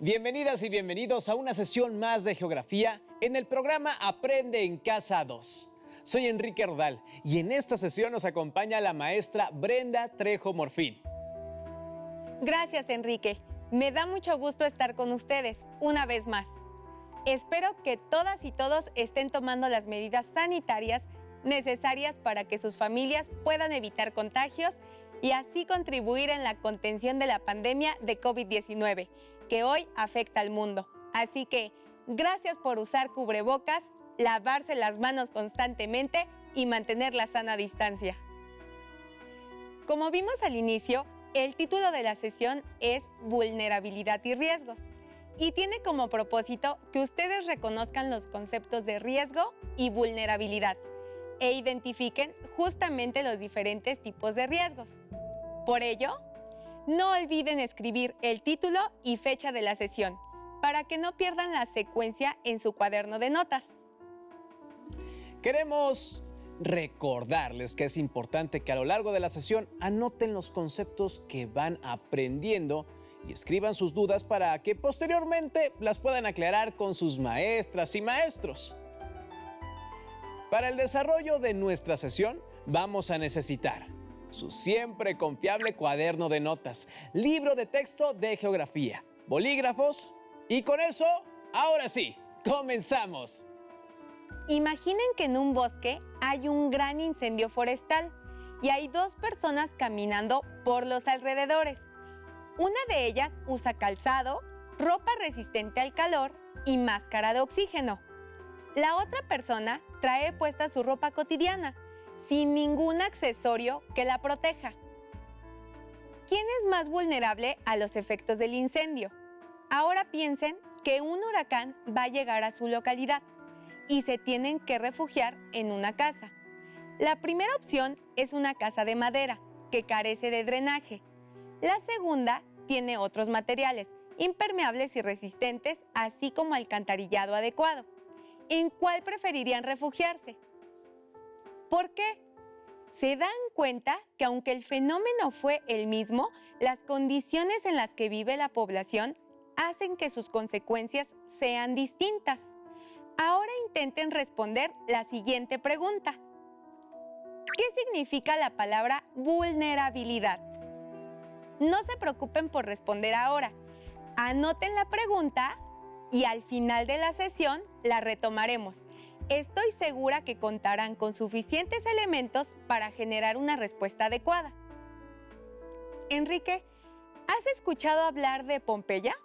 Bienvenidas y bienvenidos a una sesión más de geografía en el programa Aprende en Casa 2. Soy Enrique Ordal y en esta sesión nos acompaña la maestra Brenda Trejo Morfín. Gracias, Enrique. Me da mucho gusto estar con ustedes una vez más. Espero que todas y todos estén tomando las medidas sanitarias necesarias para que sus familias puedan evitar contagios y así contribuir en la contención de la pandemia de COVID-19, que hoy afecta al mundo. Así que, gracias por usar cubrebocas, lavarse las manos constantemente y mantener la sana distancia. Como vimos al inicio, el título de la sesión es Vulnerabilidad y riesgos y tiene como propósito que ustedes reconozcan los conceptos de riesgo y vulnerabilidad e identifiquen justamente los diferentes tipos de riesgos. Por ello, no olviden escribir el título y fecha de la sesión para que no pierdan la secuencia en su cuaderno de notas. Queremos recordarles que es importante que a lo largo de la sesión anoten los conceptos que van aprendiendo y escriban sus dudas para que posteriormente las puedan aclarar con sus maestras y maestros. Para el desarrollo de nuestra sesión vamos a necesitar su siempre confiable cuaderno de notas, libro de texto de geografía, bolígrafos y con eso, ahora sí, comenzamos. Imaginen que en un bosque hay un gran incendio forestal y hay dos personas caminando por los alrededores. Una de ellas usa calzado, ropa resistente al calor y máscara de oxígeno. La otra persona trae puesta su ropa cotidiana, sin ningún accesorio que la proteja. ¿Quién es más vulnerable a los efectos del incendio? Ahora piensen que un huracán va a llegar a su localidad y se tienen que refugiar en una casa. La primera opción es una casa de madera, que carece de drenaje. La segunda tiene otros materiales, impermeables y resistentes, así como alcantarillado adecuado. ¿En cuál preferirían refugiarse? ¿Por qué? Se dan cuenta que aunque el fenómeno fue el mismo, las condiciones en las que vive la población hacen que sus consecuencias sean distintas. Ahora intenten responder la siguiente pregunta. ¿Qué significa la palabra vulnerabilidad? No se preocupen por responder ahora. Anoten la pregunta y al final de la sesión la retomaremos. Estoy segura que contarán con suficientes elementos para generar una respuesta adecuada. Enrique, ¿has escuchado hablar de Pompeya?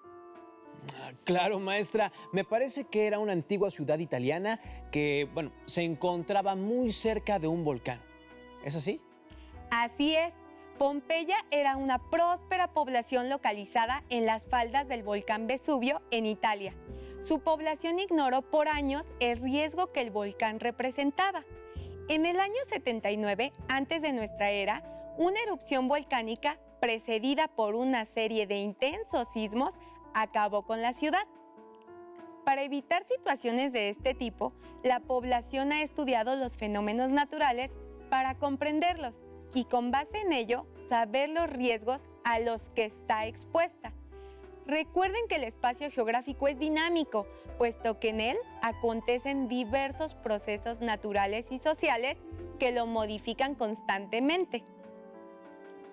Claro, maestra, me parece que era una antigua ciudad italiana que, se encontraba muy cerca de un volcán. ¿Es así? Así es. Pompeya era una próspera población localizada en las faldas del volcán Vesubio en Italia. Su población ignoró por años el riesgo que el volcán representaba. En el año 79, antes de nuestra era, una erupción volcánica precedida por una serie de intensos sismos acabó con la ciudad. Para evitar situaciones de este tipo, la población ha estudiado los fenómenos naturales para comprenderlos y con base en ello, saber los riesgos a los que está expuesta. Recuerden que el espacio geográfico es dinámico, puesto que en él acontecen diversos procesos naturales y sociales que lo modifican constantemente.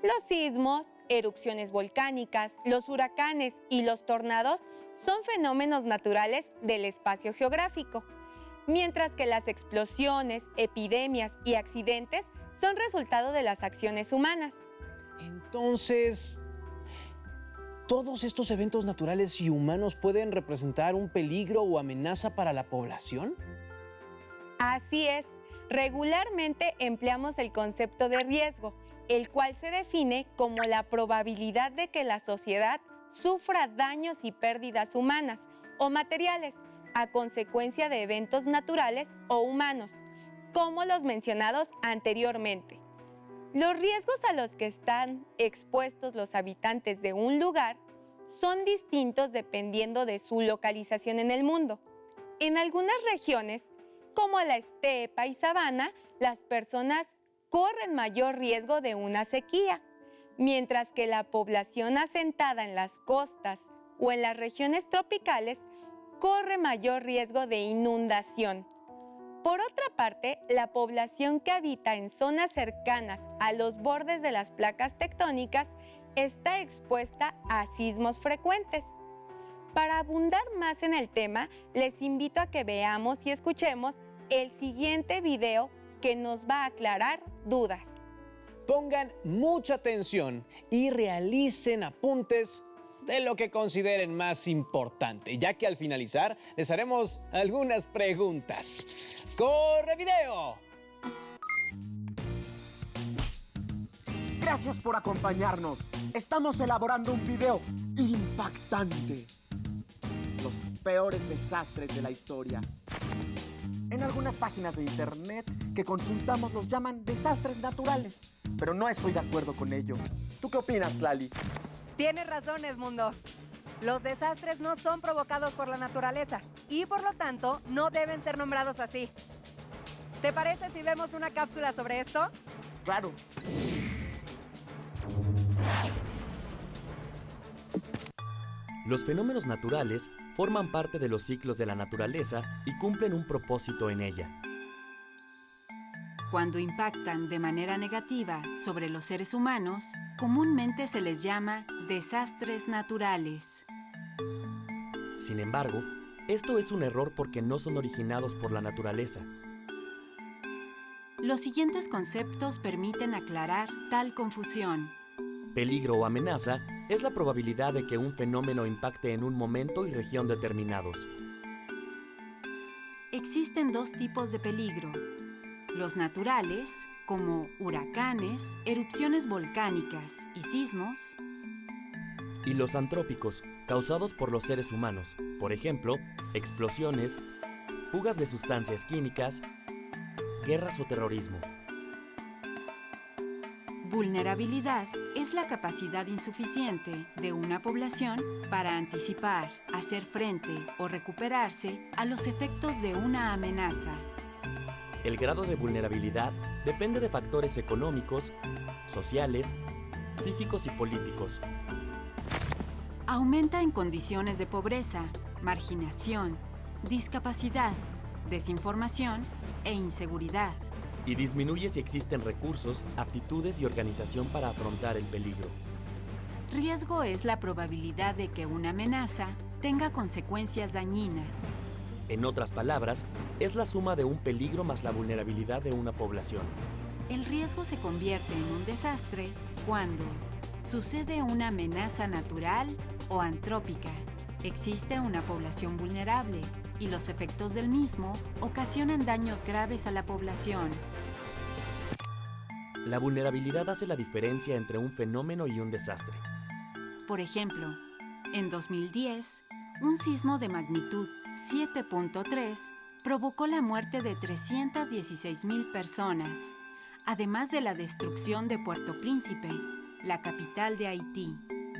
Los sismos, erupciones volcánicas, los huracanes y los tornados son fenómenos naturales del espacio geográfico, mientras que las explosiones, epidemias y accidentes son resultado de las acciones humanas. Entonces, ¿todos estos eventos naturales y humanos pueden representar un peligro o amenaza para la población? Así es. Regularmente empleamos el concepto de riesgo, el cual se define como la probabilidad de que la sociedad sufra daños y pérdidas humanas o materiales a consecuencia de eventos naturales o humanos, como los mencionados anteriormente. Los riesgos a los que están expuestos los habitantes de un lugar son distintos dependiendo de su localización en el mundo. En algunas regiones, como la estepa y sabana, las personas corren mayor riesgo de una sequía, mientras que la población asentada en las costas o en las regiones tropicales corre mayor riesgo de inundación. Por otra parte, la población que habita en zonas cercanas a los bordes de las placas tectónicas está expuesta a sismos frecuentes. Para abundar más en el tema, les invito a que veamos y escuchemos el siguiente video que nos va a aclarar dudas. Pongan mucha atención y realicen apuntes de lo que consideren más importante, ya que al finalizar les haremos algunas preguntas. ¡Corre video! Gracias por acompañarnos. Estamos elaborando un video impactante. Los peores desastres de la historia. En algunas páginas de internet que consultamos los llaman desastres naturales, pero no estoy de acuerdo con ello. ¿Tú qué opinas, Tlali? Tienes razón, Edmundo. Los desastres no son provocados por la naturaleza y por lo tanto no deben ser nombrados así. ¿Te parece si vemos una cápsula sobre esto? Claro. Los fenómenos naturales forman parte de los ciclos de la naturaleza y cumplen un propósito en ella. Cuando impactan de manera negativa sobre los seres humanos, comúnmente se les llama desastres naturales. Sin embargo, esto es un error porque no son originados por la naturaleza. Los siguientes conceptos permiten aclarar tal confusión. Peligro o amenaza es la probabilidad de que un fenómeno impacte en un momento y región determinados. Existen dos tipos de peligro: los naturales, como huracanes, erupciones volcánicas y sismos, y los antrópicos, causados por los seres humanos, por ejemplo, explosiones, fugas de sustancias químicas, guerras o terrorismo. Vulnerabilidad es la capacidad insuficiente de una población para anticipar, hacer frente o recuperarse a los efectos de una amenaza. El grado de vulnerabilidad depende de factores económicos, sociales, físicos y políticos. Aumenta en condiciones de pobreza, marginación, discapacidad, desinformación e inseguridad. Y disminuye si existen recursos, aptitudes y organización para afrontar el peligro. Riesgo es la probabilidad de que una amenaza tenga consecuencias dañinas. En otras palabras, es la suma de un peligro más la vulnerabilidad de una población. El riesgo se convierte en un desastre cuando sucede una amenaza natural o antrópica, existe una población vulnerable y los efectos del mismo ocasionan daños graves a la población. La vulnerabilidad hace la diferencia entre un fenómeno y un desastre. Por ejemplo, en 2010, un sismo de magnitud 7.3 provocó la muerte de 316,000 personas, además de la destrucción de Puerto Príncipe, la capital de Haití.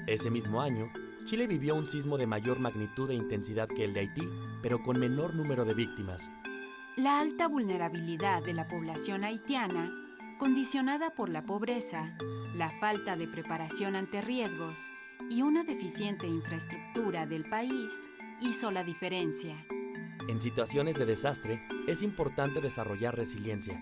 Ese mismo año, Chile vivió un sismo de mayor magnitud e intensidad que el de Haití, pero con menor número de víctimas. La alta vulnerabilidad de la población haitiana, condicionada por la pobreza, la falta de preparación ante riesgos y una deficiente infraestructura del país, hizo la diferencia. En situaciones de desastre, es importante desarrollar resiliencia.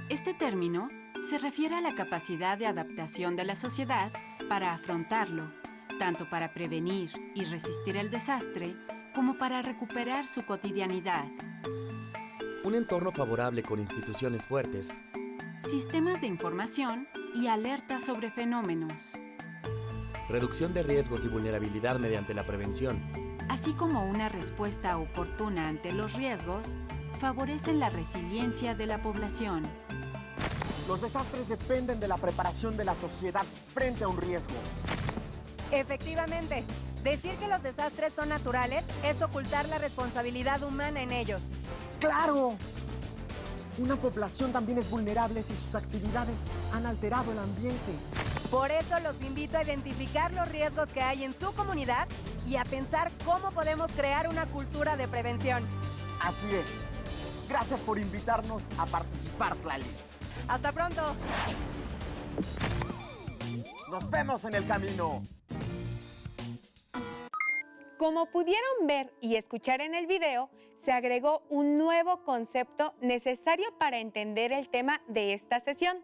Este término se refiere a la capacidad de adaptación de la sociedad para afrontarlo, tanto para prevenir y resistir el desastre, como para recuperar su cotidianidad. Un entorno favorable con instituciones fuertes, Sistemas de información y alertas sobre fenómenos, reducción de riesgos y vulnerabilidad mediante la prevención, así como una respuesta oportuna ante los riesgos, favorecen la resiliencia de la población. Los desastres dependen de la preparación de la sociedad frente a un riesgo. Efectivamente, decir que los desastres son naturales es ocultar la responsabilidad humana en ellos. ¡Claro! Una población también es vulnerable si sus actividades han alterado el ambiente. Por eso los invito a identificar los riesgos que hay en su comunidad y a pensar cómo podemos crear una cultura de prevención. Así es. Gracias por invitarnos a participar, Tlali. ¡Hasta pronto! Nos vemos en el camino. Como pudieron ver y escuchar en el video, se agregó un nuevo concepto necesario para entender el tema de esta sesión: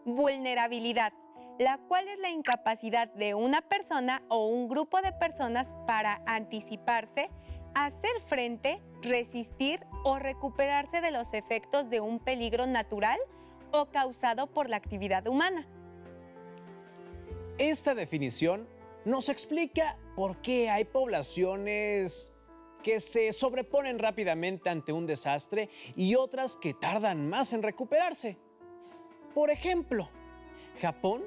vulnerabilidad, la cual es la incapacidad de una persona o un grupo de personas para anticiparse, hacer frente, resistir o recuperarse de los efectos de un peligro natural o causado por la actividad humana. Esta definición nos explica por qué hay poblaciones que se sobreponen rápidamente ante un desastre y otras que tardan más en recuperarse. Por ejemplo, Japón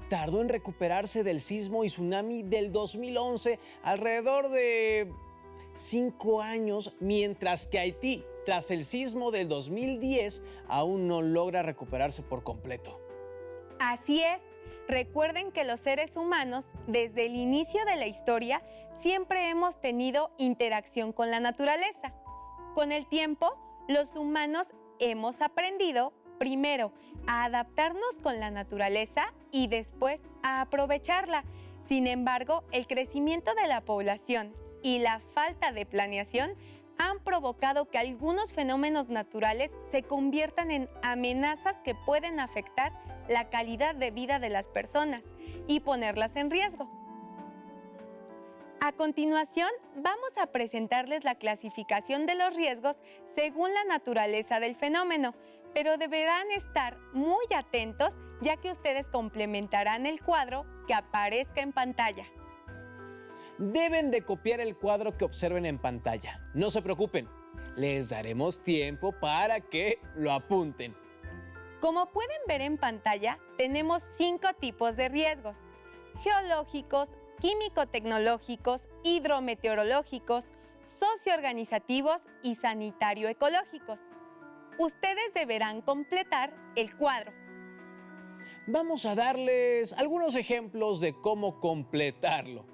tardó en recuperarse del sismo y tsunami del 2011 alrededor de 5 años, mientras que Haití, tras el sismo del 2010, aún no logra recuperarse por completo. Así es. Recuerden que los seres humanos, desde el inicio de la historia, siempre hemos tenido interacción con la naturaleza. Con el tiempo, los humanos hemos aprendido, primero, a adaptarnos con la naturaleza y después a aprovecharla. Sin embargo, el crecimiento de la población y la falta de planeación han provocado que algunos fenómenos naturales se conviertan en amenazas que pueden afectar la calidad de vida de las personas y ponerlas en riesgo. A continuación, vamos a presentarles la clasificación de los riesgos según la naturaleza del fenómeno, pero deberán estar muy atentos ya que ustedes complementarán el cuadro que aparezca en pantalla. Deben de copiar el cuadro que observen en pantalla. No se preocupen, les daremos tiempo para que lo apunten. Como pueden ver en pantalla, tenemos 5 tipos de riesgos: geológicos, químico-tecnológicos, hidrometeorológicos, socioorganizativos y sanitario-ecológicos. Ustedes deberán completar el cuadro. Vamos a darles algunos ejemplos de cómo completarlo.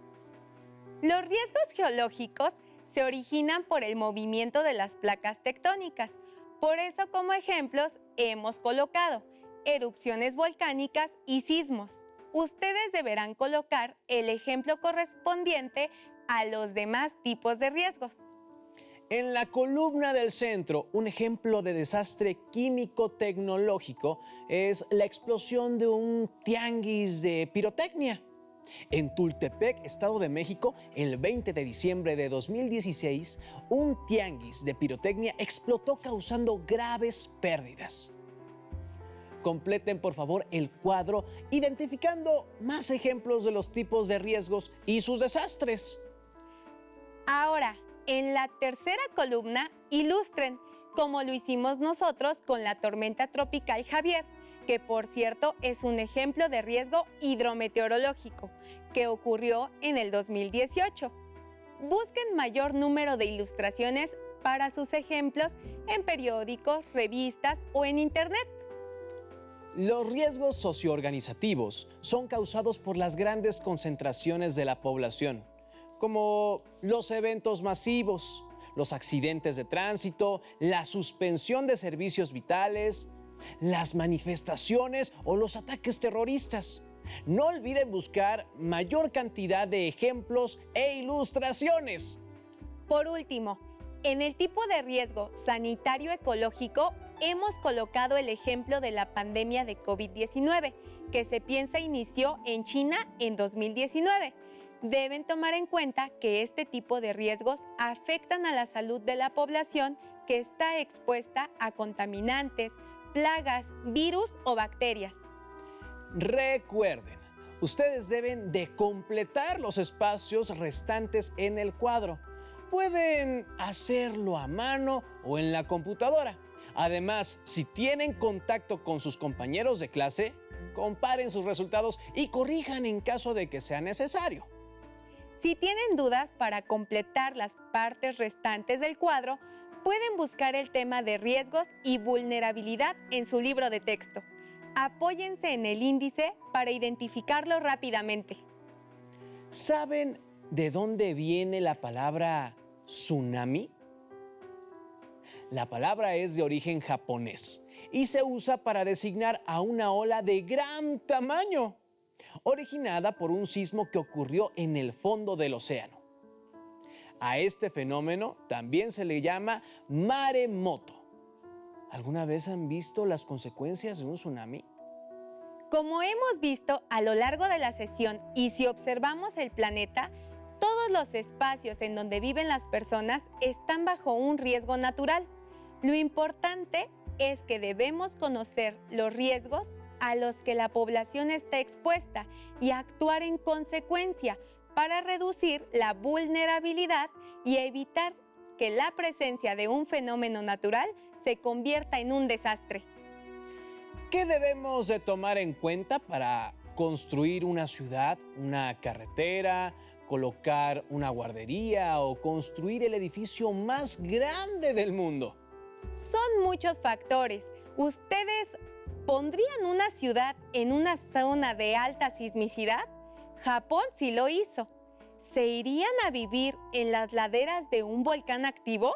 Los riesgos geológicos se originan por el movimiento de las placas tectónicas. Por eso, como ejemplos, hemos colocado erupciones volcánicas y sismos. Ustedes deberán colocar el ejemplo correspondiente a los demás tipos de riesgos. En la columna del centro, un ejemplo de desastre químico-tecnológico es la explosión de un tianguis de pirotecnia. En Tultepec, Estado de México, el 20 de diciembre de 2016, un tianguis de pirotecnia explotó causando graves pérdidas. Completen, por favor, el cuadro identificando más ejemplos de los tipos de riesgos y sus desastres. Ahora, en la tercera columna, ilustren, como lo hicimos nosotros con la tormenta tropical Javier, que por cierto es un ejemplo de riesgo hidrometeorológico que ocurrió en el 2018. Busquen mayor número de ilustraciones para sus ejemplos en periódicos, revistas o en Internet. Los riesgos socioorganizativos son causados por las grandes concentraciones de la población, como los eventos masivos, los accidentes de tránsito, la suspensión de servicios vitales, las manifestaciones o los ataques terroristas. No olviden buscar mayor cantidad de ejemplos e ilustraciones. Por último, en el tipo de riesgo sanitario-ecológico hemos colocado el ejemplo de la pandemia de COVID-19, que se piensa inició en China en 2019. Deben tomar en cuenta que este tipo de riesgos afectan a la salud de la población que está expuesta a contaminantes, plagas, virus o bacterias. Recuerden, ustedes deben de completar los espacios restantes en el cuadro. Pueden hacerlo a mano o en la computadora. Además, si tienen contacto con sus compañeros de clase, comparen sus resultados y corrijan en caso de que sea necesario. Si tienen dudas para completar las partes restantes del cuadro, pueden buscar el tema de riesgos y vulnerabilidad en su libro de texto. Apóyense en el índice para identificarlo rápidamente. ¿Saben de dónde viene la palabra tsunami? La palabra es de origen japonés y se usa para designar a una ola de gran tamaño, originada por un sismo que ocurrió en el fondo del océano. A este fenómeno también se le llama maremoto. ¿Alguna vez han visto las consecuencias de un tsunami? Como hemos visto a lo largo de la sesión y si observamos el planeta, todos los espacios en donde viven las personas están bajo un riesgo natural. Lo importante es que debemos conocer los riesgos a los que la población está expuesta y actuar en consecuencia para reducir la vulnerabilidad y evitar que la presencia de un fenómeno natural se convierta en un desastre. ¿Qué debemos de tomar en cuenta para construir una ciudad, una carretera, colocar una guardería o construir el edificio más grande del mundo? Son muchos factores. ¿Ustedes pondrían una ciudad en una zona de alta sismicidad? Japón sí lo hizo. ¿Se irían a vivir en las laderas de un volcán activo?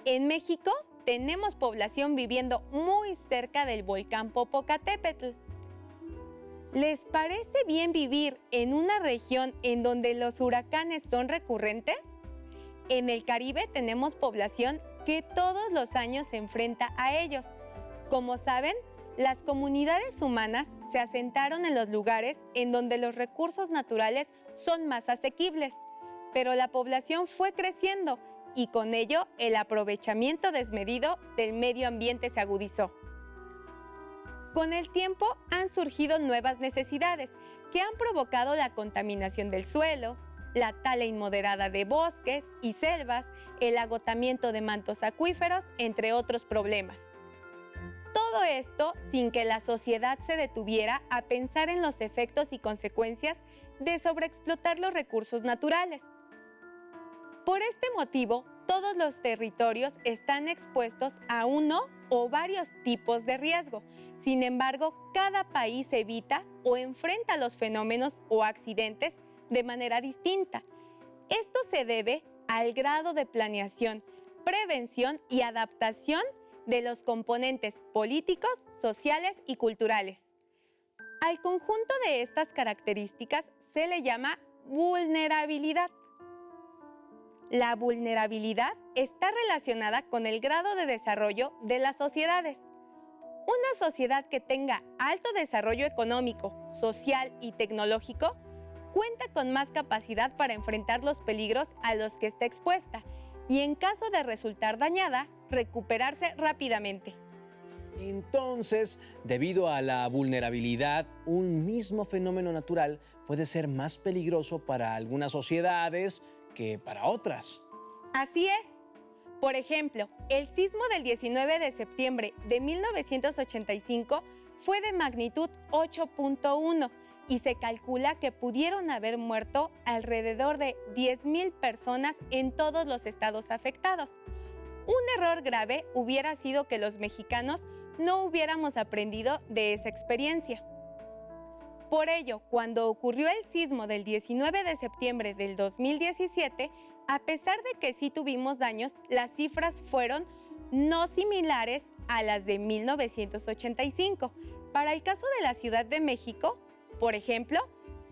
En México tenemos población viviendo muy cerca del volcán Popocatépetl. ¿Les parece bien vivir en una región en donde los huracanes son recurrentes? En el Caribe tenemos población que todos los años se enfrenta a ellos. Como saben, las comunidades humanas se asentaron en los lugares en donde los recursos naturales son más asequibles, pero la población fue creciendo y con ello el aprovechamiento desmedido del medio ambiente se agudizó. Con el tiempo han surgido nuevas necesidades que han provocado la contaminación del suelo, la tala inmoderada de bosques y selvas, el agotamiento de mantos acuíferos, entre otros problemas. Todo esto sin que la sociedad se detuviera a pensar en los efectos y consecuencias de sobreexplotar los recursos naturales. Por este motivo, todos los territorios están expuestos a uno o varios tipos de riesgo. Sin embargo, cada país evita o enfrenta los fenómenos o accidentes de manera distinta. Esto se debe al grado de planeación, prevención y adaptación de los componentes políticos, sociales y culturales. Al conjunto de estas características se le llama vulnerabilidad. La vulnerabilidad está relacionada con el grado de desarrollo de las sociedades. Una sociedad que tenga alto desarrollo económico, social y tecnológico cuenta con más capacidad para enfrentar los peligros a los que está expuesta y en caso de resultar dañada, recuperarse rápidamente. Entonces, debido a la vulnerabilidad, un mismo fenómeno natural puede ser más peligroso para algunas sociedades que para otras. Así es. Por ejemplo, el sismo del 19 de septiembre de 1985 fue de magnitud 8.1 y se calcula que pudieron haber muerto alrededor de 10,000 personas en todos los estados afectados. Un error grave hubiera sido que los mexicanos no hubiéramos aprendido de esa experiencia. Por ello, cuando ocurrió el sismo del 19 de septiembre del 2017, a pesar de que sí tuvimos daños, las cifras fueron no similares a las de 1985. Para el caso de la Ciudad de México, por ejemplo,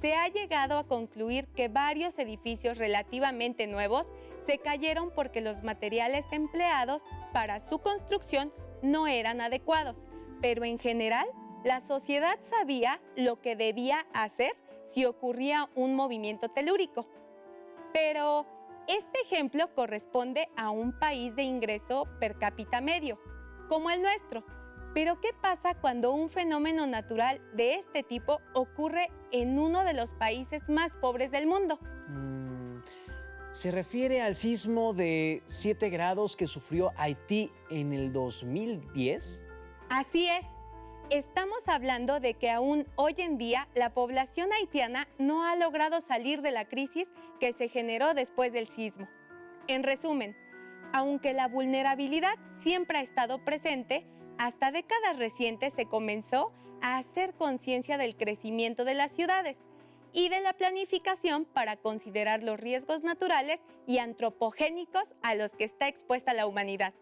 se ha llegado a concluir que varios edificios relativamente nuevos se cayeron porque los materiales empleados para su construcción no eran adecuados, pero en general la sociedad sabía lo que debía hacer si ocurría un movimiento telúrico. Pero este ejemplo corresponde a un país de ingreso per cápita medio, como el nuestro. Pero ¿qué pasa cuando un fenómeno natural de este tipo ocurre en uno de los países más pobres del mundo? ¿Se refiere al sismo de 7 grados que sufrió Haití en el 2010? Así es. Estamos hablando de que aún hoy en día la población haitiana no ha logrado salir de la crisis que se generó después del sismo. En resumen, aunque la vulnerabilidad siempre ha estado presente, hasta décadas recientes se comenzó a hacer conciencia del crecimiento de las ciudades y de la planificación para considerar los riesgos naturales y antropogénicos a los que está expuesta la humanidad.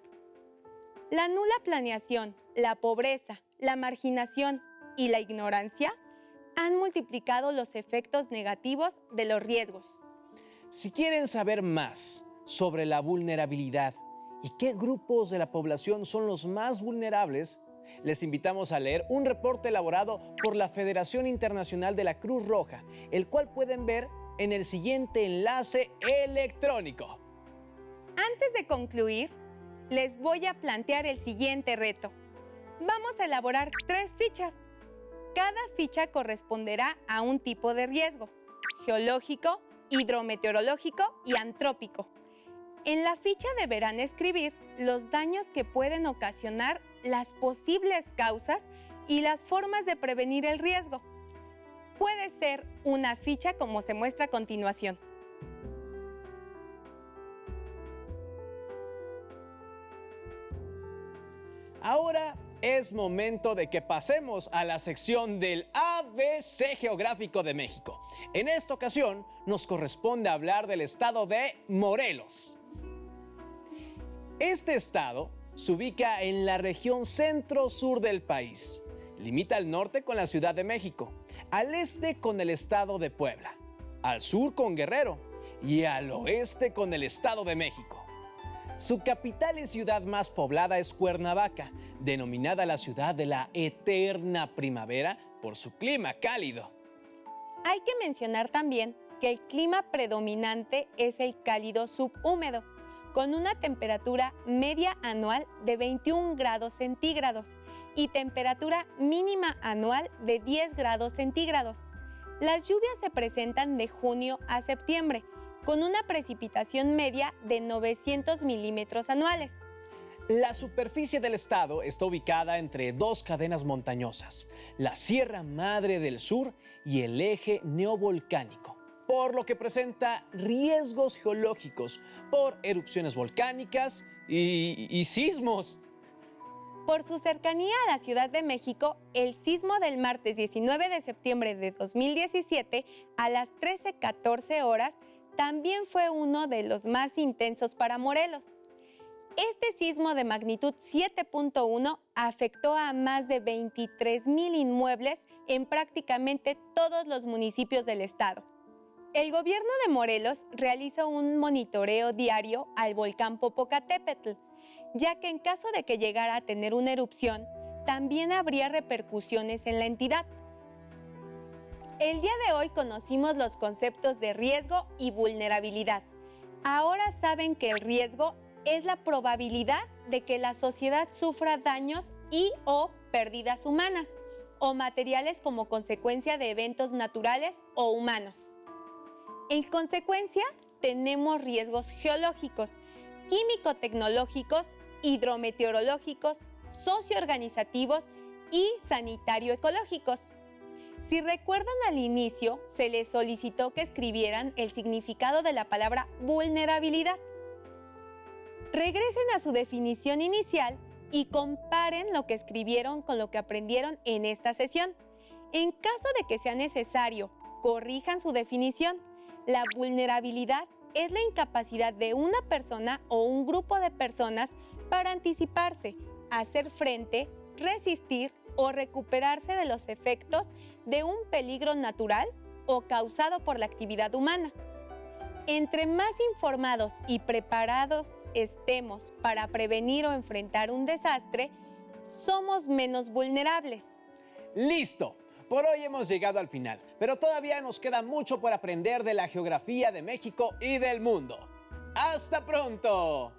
La nula planeación, la pobreza, la marginación y la ignorancia han multiplicado los efectos negativos de los riesgos. Si quieren saber más sobre la vulnerabilidad y qué grupos de la población son los más vulnerables, les invitamos a leer un reporte elaborado por la Federación Internacional de la Cruz Roja, el cual pueden ver en el siguiente enlace electrónico. Antes de concluir, les voy a plantear el siguiente reto. Vamos a elaborar 3 fichas. Cada ficha corresponderá a un tipo de riesgo: geológico, hidrometeorológico y antrópico. En la ficha deberán escribir los daños que pueden ocasionar, las posibles causas y las formas de prevenir el riesgo. Puede ser una ficha como se muestra a continuación. Ahora es momento de que pasemos a la sección del ABC Geográfico de México. En esta ocasión nos corresponde hablar del estado de Morelos. Este estado se ubica en la región centro-sur del país. Limita al norte con la Ciudad de México, al este con el estado de Puebla, al sur con Guerrero y al oeste con el estado de México. Su capital y ciudad más poblada es Cuernavaca, denominada la ciudad de la eterna primavera por su clima cálido. Hay que mencionar también que el clima predominante es el cálido subhúmedo, con una temperatura media anual de 21 grados centígrados y temperatura mínima anual de 10 grados centígrados. Las lluvias se presentan de junio a septiembre, con una precipitación media de 900 milímetros anuales. La superficie del estado está ubicada entre 2 cadenas montañosas, la Sierra Madre del Sur y el eje neovolcánico, por lo que presenta riesgos geológicos por erupciones volcánicas y sismos. Por su cercanía a la Ciudad de México, el sismo del martes 19 de septiembre de 2017 a las 13:14 horas también fue uno de los más intensos para Morelos. Este sismo de magnitud 7.1 afectó a más de 23,000 inmuebles en prácticamente todos los municipios del estado. El gobierno de Morelos realiza un monitoreo diario al volcán Popocatépetl, ya que en caso de que llegara a tener una erupción, también habría repercusiones en la entidad. El día de hoy conocimos los conceptos de riesgo y vulnerabilidad. Ahora saben que el riesgo es la probabilidad de que la sociedad sufra daños y o pérdidas humanas o materiales como consecuencia de eventos naturales o humanos. En consecuencia, tenemos riesgos geológicos, químico-tecnológicos, hidrometeorológicos, socioorganizativos y sanitario-ecológicos. Si recuerdan, al inicio se les solicitó que escribieran el significado de la palabra vulnerabilidad. Regresen a su definición inicial y comparen lo que escribieron con lo que aprendieron en esta sesión. En caso de que sea necesario, corrijan su definición. La vulnerabilidad es la incapacidad de una persona o un grupo de personas para anticiparse, hacer frente, resistir o recuperarse de los efectos de un peligro natural o causado por la actividad humana. Entre más informados y preparados estemos para prevenir o enfrentar un desastre, somos menos vulnerables. ¡Listo! Por hoy hemos llegado al final, pero todavía nos queda mucho por aprender de la geografía de México y del mundo. ¡Hasta pronto!